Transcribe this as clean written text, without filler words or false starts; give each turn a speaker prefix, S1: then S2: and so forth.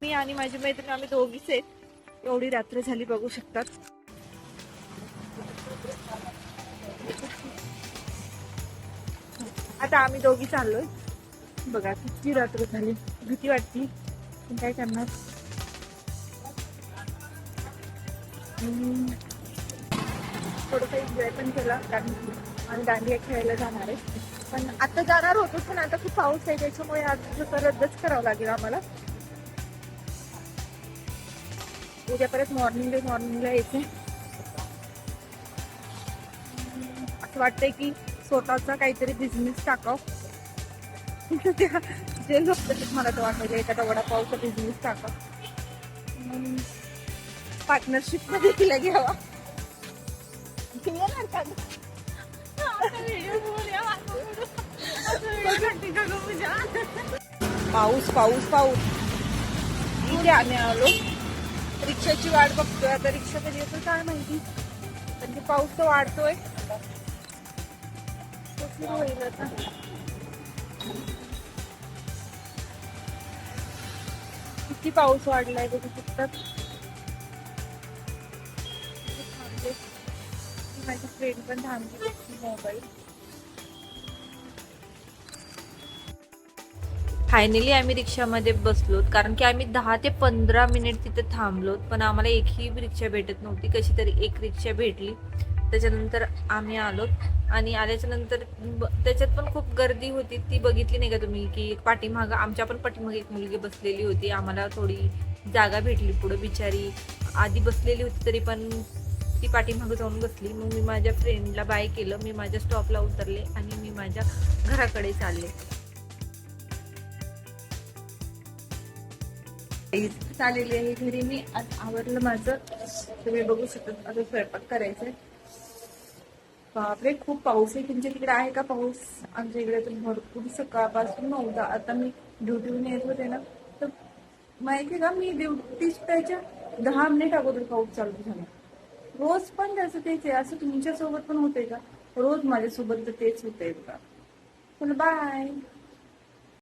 S1: मी आणि माझी मैत्रीण आम्ही दोघीच आहेत. एवढी रात्र झाली बघू शकतात. आता आम्ही दोघी चाललोय. बघा किती रात्र झाली, भीती वाटती पण काय करणार. थोडंसं एन्जॉय पण केला कारण आम्ही दांडिया खेळायला जाणार आहे. पण आता जाणार होतो पण आता खूप पाऊस आहे त्याच्यामुळे आज रद्दच करावं लागेल आम्हाला. उद्या परत मॉर्निंगला यायचंय. असं वाटतंय की स्वतःचा काहीतरी बिझनेस टाकाव. जे लोक मला तर वाटायला एखादा वडापावचा बिझनेस टाका, पार्टनरशिप मध्ये तिला घ्यावा. पाऊस पाऊस पाऊस इथे आम्ही आलो. रिक्षाची वाट बघतोय. आता रिक्षा कधी येतो काय माहिती, पण ते पाऊस तो वाढतोय. सुरू होईल आता. किती पाऊस वाढलाय बघू शकतात. माझी फ्रेंड पण थांबली मोबाईल. फायनली आम्ही रिक्षामध्ये बसलोत कारण की आम्ही 10 ते 15 मिनिट तिथे थांबलोत पण आम्हाला एकही रिक्षा भेटत नव्हती. कशी तरी एक रिक्षा भेटली. त्याच्यानंतर आम्ही आलोत आणि आल्याच्या नंतर त्याच्यात पण खूप गर्दी होती. ती बघितली नाही का तुम्ही की पाठीमागं आमच्या पण पाठीमागे एक मुलगी बसलेली होती. आम्हाला थोडी जागा भेटली पुढं. बिचारी आधी बसलेली होती तरी पण ती पाठीमागं जाऊन बसली. मग मी माझ्या फ्रेंडला बाय केलं. मी माझ्या स्टॉपला उतरले आणि मी माझ्या घराकडे चालले. चाललेली आहे घरी. मी आवरलं माझं. तुम्ही बघू शकता आता स्वयंपाक करायचंय. बापरे खूप पाऊस आहे. तुमच्या तिकडे आहे का पाऊस? आमच्या इकडे तर भरपूर सकाळपासून नव्हता. आता मी ड्युटीहून येत होते ना तर माहिती का मी ड्युटी सुटायच्या 10 मिनिट अगोदर पाऊस चालू झाला. रोज पण त्याचं तेच आहे. असं तुमच्या सोबत पण होतंय का? रोज माझ्यासोबत तर तेच होतंय बघा. चला बाय.